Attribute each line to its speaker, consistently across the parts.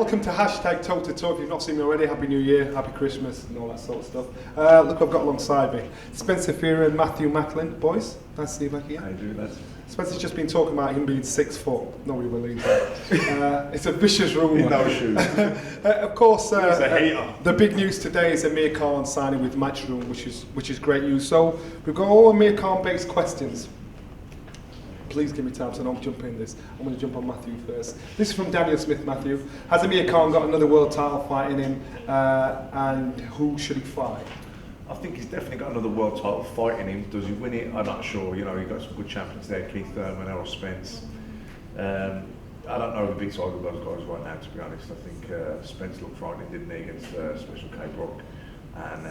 Speaker 1: Welcome to hashtag Toe to Toe. If you've not seen me already, Happy New Year, Happy Christmas, and all that sort of stuff. Look, I've got alongside me Spencer Fearer and Matthew Macklin. Boys, nice to see you back here.
Speaker 2: How you doing, lads?
Speaker 1: Spencer's just been talking about him being 6 foot. Nobody believes that. It's a vicious rumour.
Speaker 2: No shoes.
Speaker 1: Of course,
Speaker 2: He's a hater.
Speaker 1: the big news today is Amir Khan signing with Matchroom, which is great news. So we've got all Amir Khan-based questions. Please give me time so I don't jump in this. I'm going to jump on Matthew first. This is from Daniel Smith. Matthew, has Amir Khan got another world title fight in him, and who should he fight?
Speaker 2: I think he's definitely got another world title fight in him. Does he win it? I'm not sure. You know, you've got some good champions there, Keith Thurman, Errol Spence. I don't know the big side of those guys right now, to be honest. I think Spence looked frightening, didn't he, against Special K. Brock. And,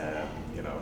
Speaker 2: you know,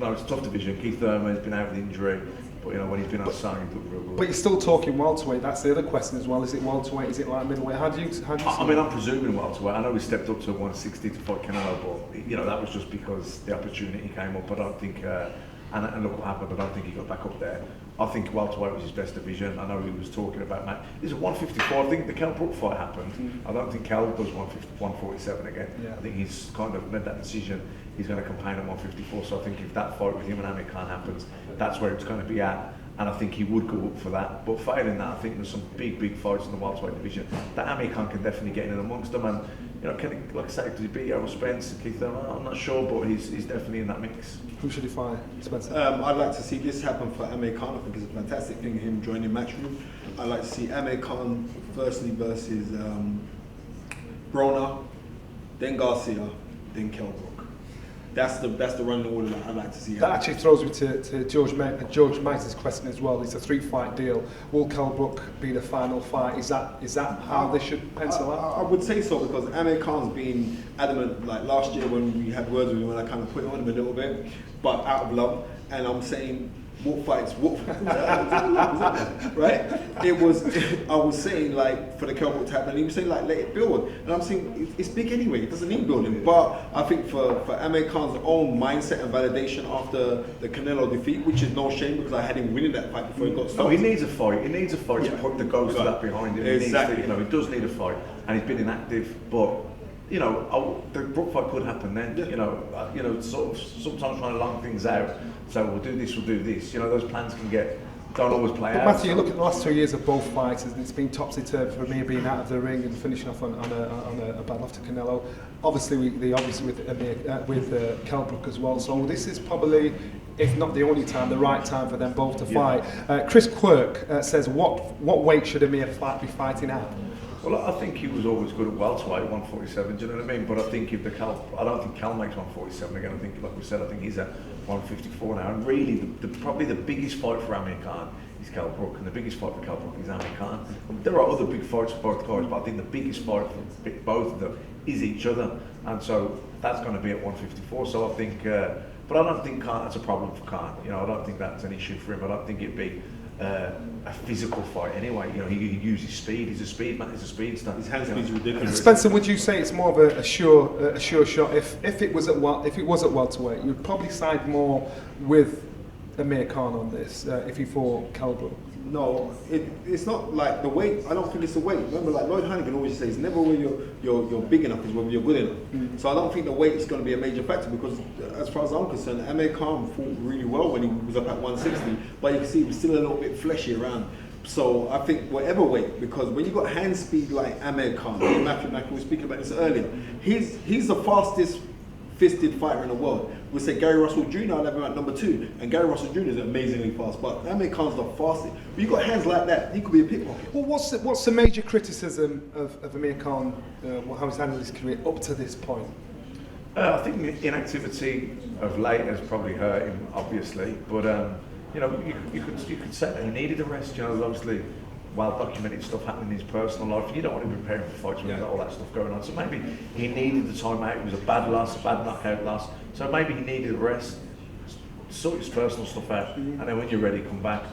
Speaker 2: no, it's a tough division. Keith Thurman's been out with injury. But you know, when he's been outside, he's looked real good.
Speaker 1: But you're still talking welterweight. That's the other question as well. Is it welterweight? Is it like middleweight? How do you see
Speaker 2: I mean, I'm presuming welterweight. I know he stepped up to 160 to fight Canelo, but you know that was just because the opportunity came up. I don't think, and look what happened. I don't think he got back up there. I think welterweight was his best division. I know he was talking about This is 154. I think the Kell Brook fight happened. I don't think Kell does 147 again.
Speaker 1: Yeah.
Speaker 2: I think he's kind of made that decision. He's going to campaign at 154. So I think if that fight with him and Amir Khan happens, that's where it's going to be at. And I think he would go up for that. But failing that, I think there's some big fights in the welterweight division that Amir Khan can definitely get in amongst them. And you know, can he, like I say, does he beat Errol Spence and Keith Thurman? I'm not sure, but he's definitely in that mix.
Speaker 1: Who should he fight, Spencer?
Speaker 3: I'd like to see this happen for Amir Khan. I think it's a fantastic thing, him joining Matchroom. I'd like to see Amir Khan firstly versus Broner, then Garcia, then Kell Brook. That's the running order that I'd like to see.
Speaker 1: That actually throws me to George Mice's question as well. It's a 3-fight deal. Will Kell Brook be the final fight? Is that how they should pencil out?
Speaker 3: I would say so, because Amir Khan's been adamant. Like last year when we had words with him, and I kind of put it on him a little bit, but out of love. And I'm saying, what fights? What right? It was. I was saying like for the Kell Brook to happen, and he was saying like let it build. And I'm saying it's big anyway. It doesn't need building. But I think for Amir Khan's own mindset and validation after the Canelo defeat, which is no shame because I had him winning that fight before he got stopped.
Speaker 2: No, he needs a fight. He needs a fight to put the ghost of that behind him.
Speaker 3: Exactly.
Speaker 2: He needs to, you know, he does need a fight, and he's been inactive. But you know, the Brook fight could happen then.
Speaker 3: Yeah.
Speaker 2: You know, sort of sometimes trying to long things out. So we'll do this, we'll do this. You know, those plans don't always play out.
Speaker 1: But Matthew, you look at the last 2 years of both fighters, and it's been topsy-turvy for me being out of the ring and finishing off on a battle after Canelo. Obviously, with Kell Brook as well. So this is probably, if not the only time, the right time for them both to fight. Chris Quirk says, what weight should Amir be fighting at?
Speaker 2: Well, I think he was always good at welterweight, 147. Do you know what I mean? But I think I don't think Kell makes 147 again. I think, like we said, I think he's at 154 now. And really, probably the biggest fight for Amir Khan is Kell Brook, and the biggest fight for Kell Brook is Amir Khan. There are other big fights for both guys, but I think the biggest fight for both of them is each other, and so that's going to be at 154. So I think, but I don't think that's a problem for Khan. You know, I don't think that's an issue for him. I don't think it'd be a physical fight anyway. You know, he uses speed. He's a speed man. He's a speedster.
Speaker 3: His hand speed's ridiculous.
Speaker 1: Spencer, would you say it's more of a sure shot? If it was at welterweight, you'd probably side more with Amir Khan on this if he fought Kell Brook.
Speaker 3: No, it's not like the weight. I don't think it's the weight. Remember, like Lloyd Hannigan always says, never whether you're big enough, is whether you're good enough. So I don't think the weight is going to be a major factor, because as far as I'm concerned, Amir Khan fought really well when he was up at 160, but you can see he was still a little bit fleshy around. So I think whatever weight, because when you got hand speed like Amir Khan, Matthew Macklin was speaking about this earlier, he's the fastest fisted fighter in the world. We say Gary Russell Jr. I'd have him at number 2, and Gary Russell Jr. is amazingly fast, but Amir Khan's the fastest. But you got hands like that, he could be a pickpocket.
Speaker 1: Well, what's the major criticism of Amir Khan, how he's handled his career up to this point?
Speaker 2: I think the inactivity of late has probably hurt him, obviously. But you know, you could say that he needed a rest. You know, there's obviously well-documented stuff happening in his personal life. You don't want to be preparing for fights when you've got all that stuff going on. So maybe he needed the time out. It was a bad loss, a bad knockout loss. So maybe he needed a rest, sort his personal stuff out, and then when you're ready, come back.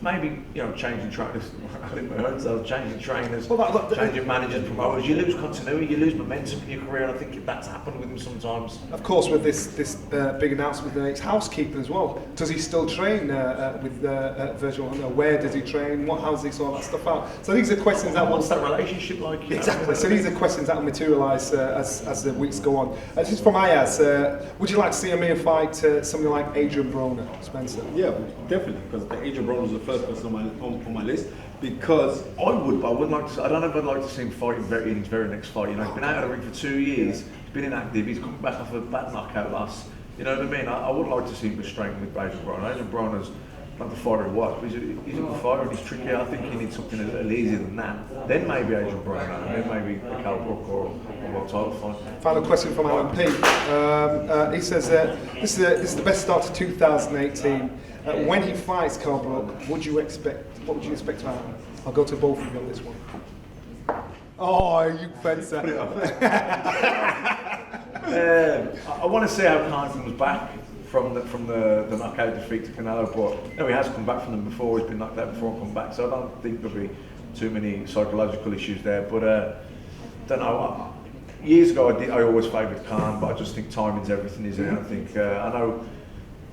Speaker 2: maybe, you know, changing trainers, changing trainers,
Speaker 1: Well,
Speaker 2: changing managers, promoters. You lose continuity, you lose momentum in your career, and I think that's happened with him sometimes.
Speaker 1: Of course, with this big announcement, it's housekeeping as well. Does he still train with Virgil Hunter? Where does he train? How does he sort all that stuff out? So these are questions that
Speaker 2: what's that relationship like?
Speaker 1: Exactly. So these are questions that will materialise as the weeks go on. This is from Ayaz. Would you like to see Amir fight somebody like Adrien Broner, Spencer?
Speaker 3: Yeah, definitely, because Adrien Broner was the first person on my list. Because
Speaker 2: I would, but I wouldn't like to. I don't know if I'd like to see him fight in his very next fight. You know, he's been out of the ring for 2 years. He's been inactive. He's come back off a bad knockout loss. You know what I mean? I would like to see him go straight with Adrien Broner. Adrien Broner's not the fighter he was, but he's a good fighter and he's tricky. I think he needs something a little easier than that. Then maybe Adrien Broner, and then maybe a Cal Brook or a world title fight.
Speaker 1: Final question from Alan P. He says this is the best start to 2018. When he fights Cal Brook, what would you expect to happen? I'll go to both of you on this one. Oh, you fencer.
Speaker 2: I want to see how Khan comes back from the knockout defeat to Canelo, but you know, he has come back from them before. He's been knocked out before and come back, so I don't think there'll be too many psychological issues there. But don't know. Years ago, I always favoured Khan, but I just think timing's everything, isn't it? I think I know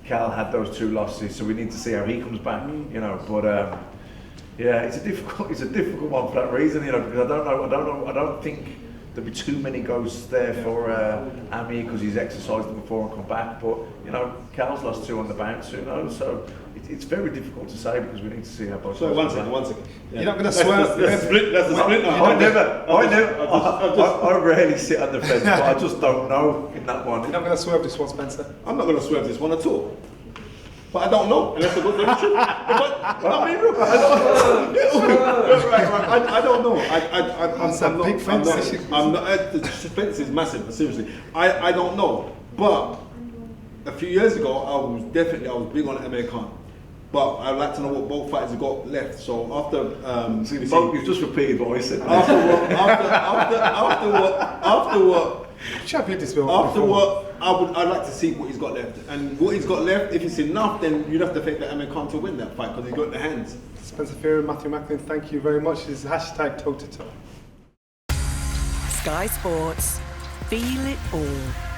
Speaker 2: Cal had those 2 losses, so we need to see how he comes back. You know, but yeah, it's a difficult one for that reason. You know, because I don't think there'll be too many ghosts there for Amir because he's exercised them before and come back. But you know, Cal's lost 2 on the bounce, who knows? So it's very difficult to say because we need to see how both.
Speaker 3: So one second. Yeah.
Speaker 1: You're not going to swear.
Speaker 3: Let's split now.
Speaker 2: I rarely sit on the fence, but I just don't know in that one.
Speaker 1: You're not going to swerve this one, Spencer.
Speaker 3: I'm not going to swerve this one at all. But I don't know, unless I go to the truth. I mean, look, I don't know. I'm
Speaker 1: big fence.
Speaker 3: I'm not, the fence is massive, but seriously. I don't know. But a few years ago, I was big on Amir Khan. But I'd like to know what both fighters have got left. So after
Speaker 2: you've just repeated what I said.
Speaker 3: After what I'd like to see what he's got left, and what he's got left, if it's enough, then you'd have to think that Amir Khan to win that fight because he's got the hands.
Speaker 1: Spencer Fury and Matthew Macklin, thank you very much. This is #toe to toe.
Speaker 4: Sky Sports. Feel it all.